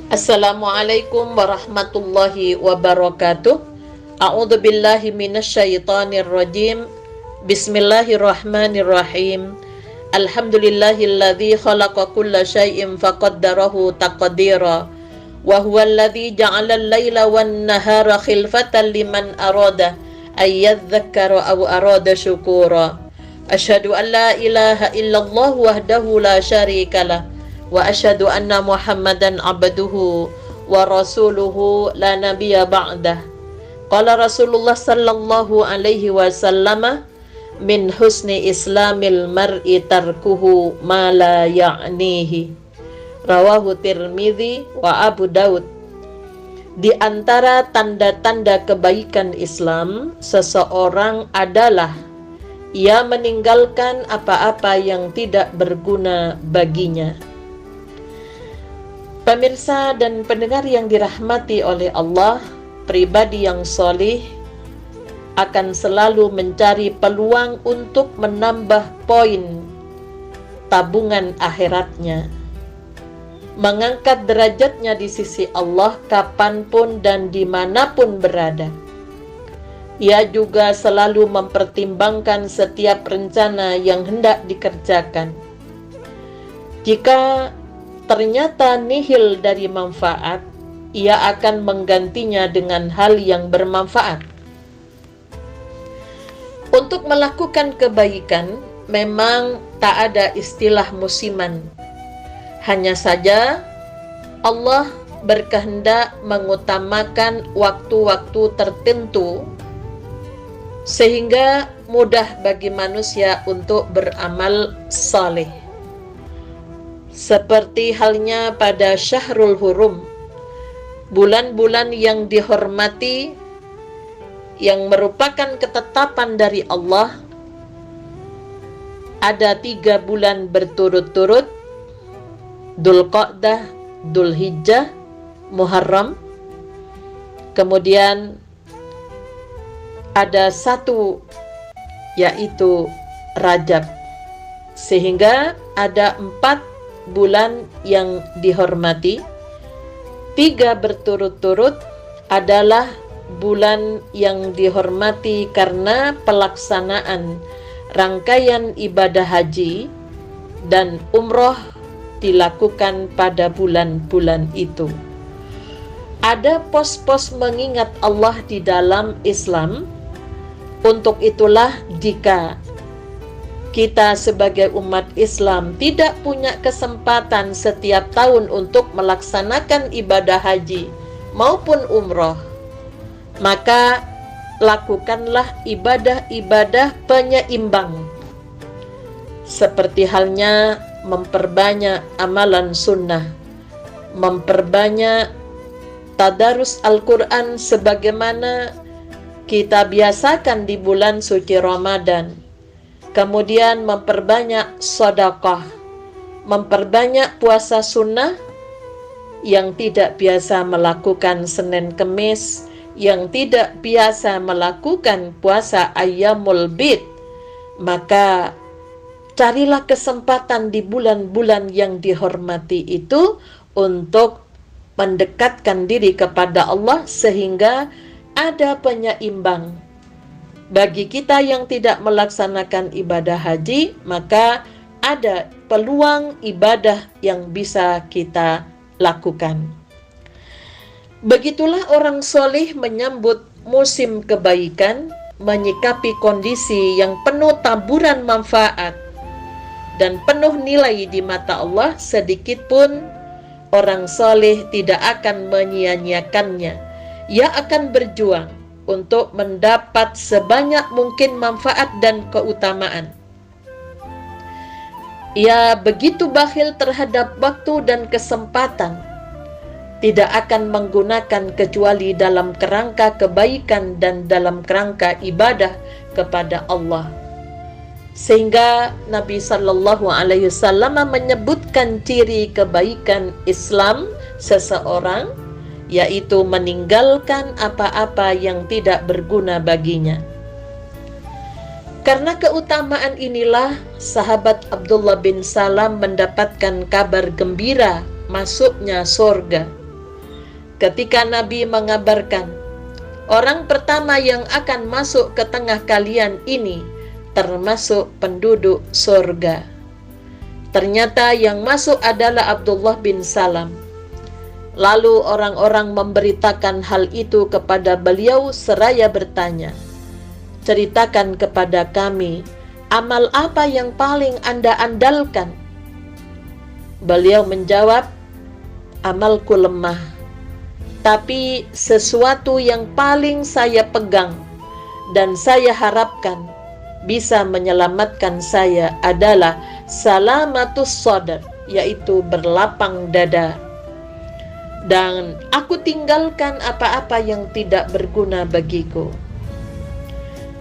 Assalamualaikum warahmatullahi wabarakatuh. A'udzu billahi minasyaitonir rajim. Bismillahirrahmanirrahim. Alhamdulillahilladzi khalaqa kulla syai'in faqaddarahu taqdira. Wa huwallazi ja'ala al-laila wan-nahara khilfatan liman arada ay yadhakkara aw arada syukura. Asyhadu an la ilaha illallah wahdahu la syarikalah wa asyhadu anna Muhammadan abduhu wa rasuluhu la nabiyya ba'dah. Qala Rasulullah sallallahu alaihi wasallam, min husni islamil mar'i tarkuhu ma la ya'nihi. Rawahu Tirmidzi wa Abu Daud. Di antara tanda-tanda kebaikan Islam seseorang adalah ia meninggalkan apa-apa yang tidak berguna baginya. Pemirsa dan pendengar yang dirahmati oleh Allah, pribadi yang solih akan selalu mencari peluang untuk menambah poin tabungan akhiratnya, mengangkat derajatnya di sisi Allah kapanpun dan dimanapun berada. Ia juga selalu mempertimbangkan setiap rencana yang hendak dikerjakan. Jika ternyata nihil dari manfaat, ia akan menggantinya dengan hal yang bermanfaat. Untuk melakukan kebaikan, memang tak ada istilah musiman. Hanya saja Allah berkehendak mengutamakan waktu-waktu tertentu sehingga mudah bagi manusia untuk beramal saleh. Seperti halnya pada Syahrul Hurum, bulan-bulan yang dihormati yang merupakan ketetapan dari Allah. Ada 3 bulan berturut-turut, Dzulqa'dah, Dzulhijjah, Muharram. Kemudian ada 1 yaitu Rajab. Sehingga ada 4 bulan yang dihormati. 3 berturut-turut adalah bulan yang dihormati karena pelaksanaan rangkaian ibadah haji dan umroh dilakukan pada bulan-bulan itu. Ada pos-pos mengingat Allah di dalam Islam. Untuk itulah jika kita sebagai umat Islam tidak punya kesempatan setiap tahun untuk melaksanakan ibadah haji maupun umroh, maka lakukanlah ibadah-ibadah penyeimbang. Seperti halnya memperbanyak amalan sunnah, memperbanyak tadarus Al-Quran sebagaimana kita biasakan di bulan suci Ramadan. Kemudian memperbanyak sedekah, memperbanyak puasa sunnah. Yang tidak biasa melakukan Senin Kemis, yang tidak biasa melakukan puasa Ayyamul Bid, maka carilah kesempatan di bulan-bulan yang dihormati itu untuk mendekatkan diri kepada Allah sehingga ada penyeimbang. Bagi kita yang tidak melaksanakan ibadah haji, maka ada peluang ibadah yang bisa kita lakukan. Begitulah orang soleh menyambut musim kebaikan, menyikapi kondisi yang penuh taburan manfaat dan penuh nilai di mata Allah. Sedikit pun orang soleh tidak akan menyia-nyiakannya. Ia akan berjuang untuk mendapat sebanyak mungkin manfaat dan keutamaan. Ia begitu bakhil terhadap waktu dan kesempatan, tidak akan menggunakan kecuali dalam kerangka kebaikan dan dalam kerangka ibadah kepada Allah. Sehingga Nabi Sallallahu Alaihi Wasallam menyebutkan ciri kebaikan Islam seseorang, yaitu meninggalkan apa-apa yang tidak berguna baginya. Karena keutamaan inilah sahabat Abdullah bin Salam mendapatkan kabar gembira masuknya surga. ketika Nabi mengabarkan, orang pertama yang akan masuk ke tengah kalian ini termasuk penduduk surga. Ternyata yang masuk adalah Abdullah bin Salam. Lalu orang-orang memberitakan hal itu kepada beliau seraya bertanya, ceritakan kepada kami, amal apa yang paling Anda andalkan? Beliau menjawab, amalku lemah, tapi sesuatu yang paling saya pegang dan saya harapkan bisa menyelamatkan saya adalah salamatus sadr, yaitu berlapang dada. Dan aku tinggalkan apa-apa yang tidak berguna bagiku.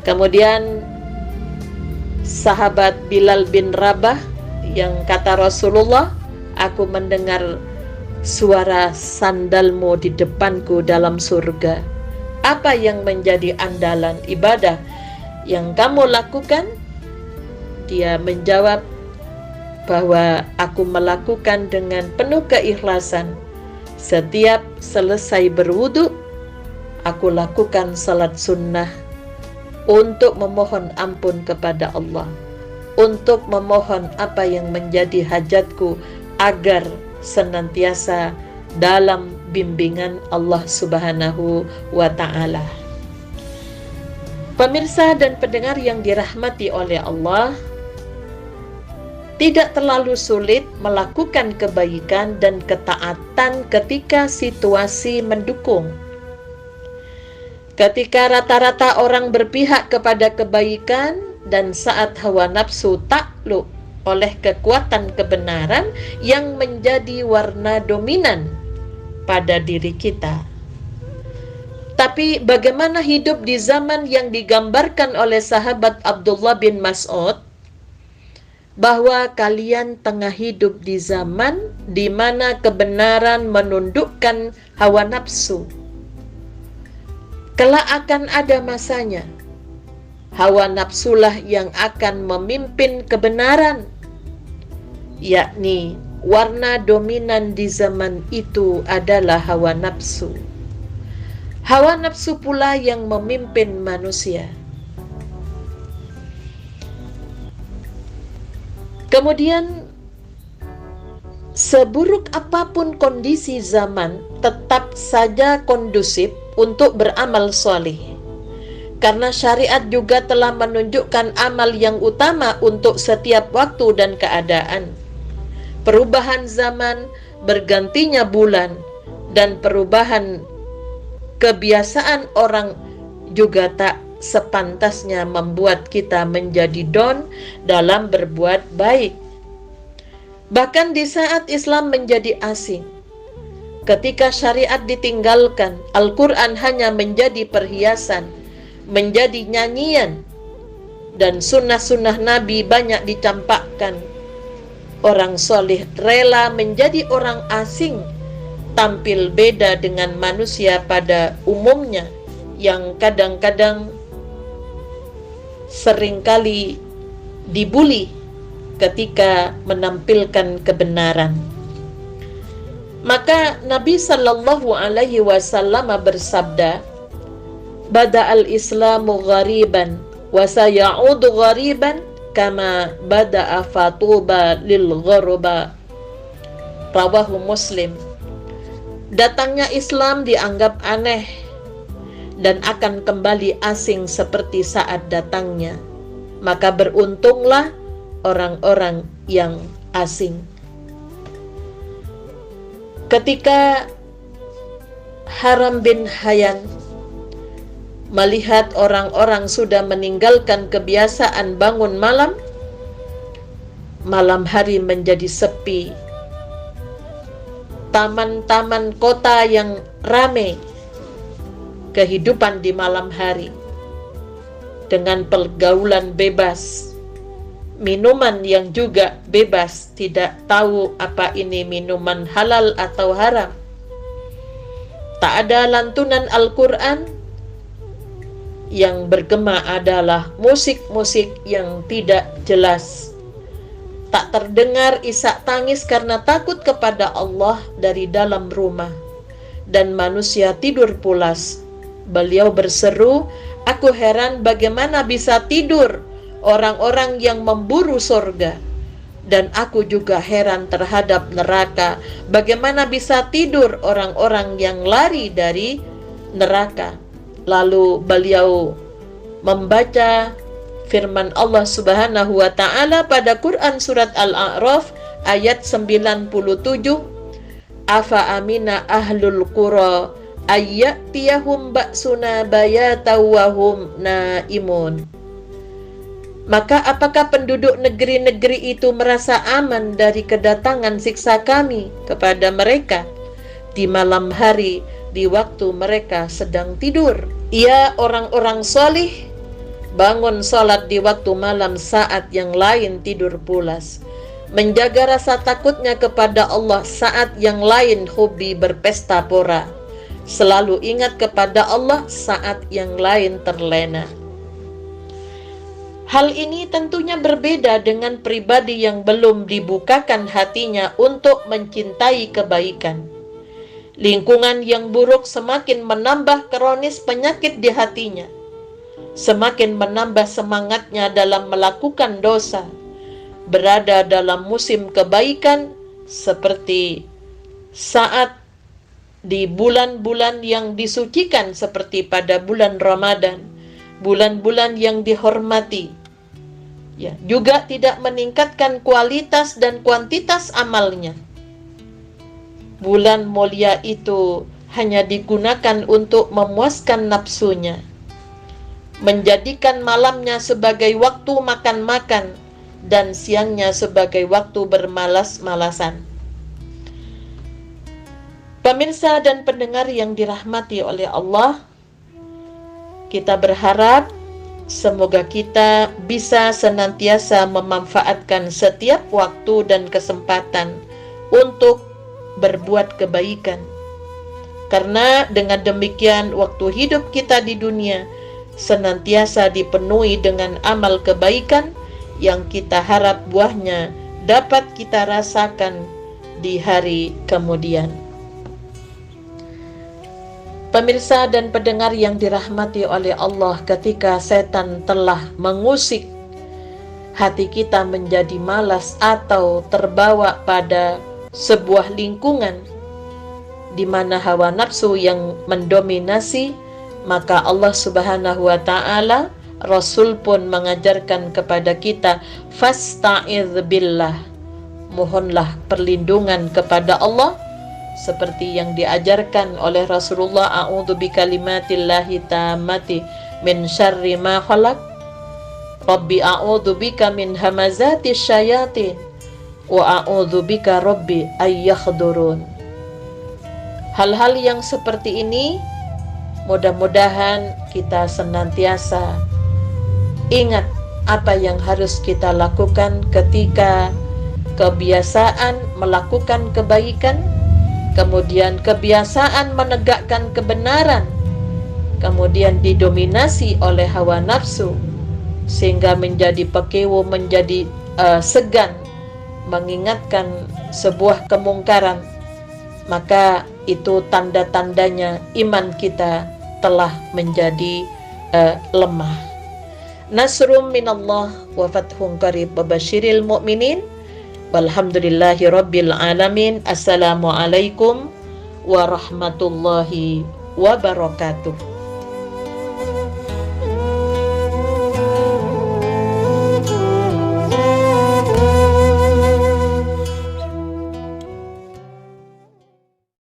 Kemudian sahabat Bilal bin Rabah yang kata Rasulullah, aku mendengar suara sandalmu di depanku dalam surga. Apa yang menjadi andalan ibadah yang kamu lakukan? Dia menjawab bahwa aku melakukan dengan penuh keikhlasan. Setiap selesai berwudu, aku lakukan salat sunnah untuk memohon ampun kepada Allah, untuk memohon apa yang menjadi hajatku agar senantiasa dalam bimbingan Allah Subhanahu wa Ta'ala. Pemirsa dan pendengar yang dirahmati oleh Allah, tidak terlalu sulit melakukan kebaikan dan ketaatan ketika situasi mendukung. Ketika rata-rata orang berpihak kepada kebaikan dan saat hawa nafsu takluk oleh kekuatan kebenaran yang menjadi warna dominan pada diri kita. Tapi bagaimana hidup di zaman yang digambarkan oleh sahabat Abdullah bin Mas'ud, bahwa kalian tengah hidup di zaman di mana kebenaran menundukkan hawa nafsu. Kelak akan ada masanya, hawa nafsulah yang akan memimpin kebenaran, yakni warna dominan di zaman itu adalah hawa nafsu. Hawa nafsu pula yang memimpin manusia. Kemudian, seburuk apapun kondisi zaman, tetap saja kondusif untuk beramal soleh. Karena syariat juga telah menunjukkan amal yang utama untuk setiap waktu dan keadaan. Perubahan zaman, bergantinya bulan, dan perubahan kebiasaan orang juga tak sepantasnya membuat kita menjadi down dalam berbuat baik. Bahkan di saat Islam menjadi asing, ketika syariat ditinggalkan, Al-Quran hanya menjadi perhiasan, menjadi nyanyian, dan sunnah-sunnah Nabi banyak dicampakkan. Orang soleh rela menjadi orang asing, tampil beda dengan manusia pada umumnya, yang kadang-kadang seringkali dibuli ketika menampilkan kebenaran. Maka Nabi sallallahu alaihi wasallam bersabda, "Bada'al Islamu ghariban wa sayaudu ghariban kama bada'a fatuba lil ghuraba." Rawahu Muslim. Datangnya Islam dianggap aneh dan akan kembali asing seperti saat datangnya. Maka beruntunglah orang-orang yang asing. Ketika Haram bin Hayyan melihat orang-orang sudah meninggalkan kebiasaan bangun malam, malam hari menjadi sepi. Taman-taman kota yang ramai, kehidupan di malam hari dengan pergaulan bebas, minuman yang juga bebas, tidak tahu apa ini minuman halal atau haram. Tak ada lantunan Al-Quran, yang bergema adalah musik-musik yang tidak jelas. Tak terdengar isak tangis karena takut kepada Allah dari dalam rumah. dan manusia tidur pulas. Beliau berseru, aku heran bagaimana bisa tidur orang-orang yang memburu surga. Dan aku juga heran terhadap neraka, bagaimana bisa tidur orang-orang yang lari dari neraka. Lalu beliau membaca firman Allah Subhanahu wa taala pada Quran surat Al-A'raf ayat 97, afa amina ahlul qura ayyatiyahum ba'suna bayata wa hum naimun. Maka apakah penduduk negeri-negeri itu merasa aman dari kedatangan siksa kami kepada mereka di malam hari, di waktu mereka sedang tidur? Ya, orang-orang solih bangun sholat di waktu malam saat yang lain tidur pulas, menjaga rasa takutnya kepada Allah saat yang lain hobi berpesta pora, selalu ingat kepada Allah saat yang lain terlena. Hal ini tentunya berbeda dengan pribadi yang belum dibukakan hatinya untuk mencintai kebaikan. Lingkungan yang buruk semakin menambah kronis penyakit di hatinya, semakin menambah semangatnya dalam melakukan dosa. Berada dalam musim kebaikan seperti saat di bulan-bulan yang disucikan seperti pada bulan Ramadan, bulan-bulan yang dihormati, ya, juga tidak meningkatkan kualitas dan kuantitas amalnya. Bulan mulia itu hanya digunakan untuk memuaskan nafsunya, menjadikan malamnya sebagai waktu makan-makan dan siangnya sebagai waktu bermalas-malasan. Pemirsa dan pendengar yang dirahmati oleh Allah, kita berharap semoga kita bisa senantiasa memanfaatkan setiap waktu dan kesempatan untuk berbuat kebaikan. Karena dengan demikian waktu hidup kita di dunia senantiasa dipenuhi dengan amal kebaikan yang kita harap buahnya dapat kita rasakan di hari kemudian. Pemirsa dan pendengar yang dirahmati oleh Allah, ketika setan telah mengusik hati kita menjadi malas atau terbawa pada sebuah lingkungan di mana hawa nafsu yang mendominasi, maka Allah Subhanahu wa taala, Rasul pun mengajarkan kepada kita, fasta'idz billah, mohonlah perlindungan kepada Allah, seperti yang diajarkan oleh Rasulullah, a'udzu bikalimatillahi tammati min syarri ma khalaq, rabbi a'udzu bika min hamazati syayatin wa a'udzu bika rabbi ayyakhdurun. Hal-hal yang seperti ini mudah-mudahan kita senantiasa ingat apa yang harus kita lakukan ketika kebiasaan melakukan kebaikan, kemudian kebiasaan menegakkan kebenaran, kemudian didominasi oleh hawa nafsu, sehingga menjadi pekewo, menjadi segan mengingatkan sebuah kemungkaran, maka itu tanda-tandanya iman kita telah menjadi lemah. Nasrum minallah wa fathun qarib wa basyiril mu'minin. Walhamdulillahi rabbil alamin. Assalamualaikum warahmatullahi wabarakatuh.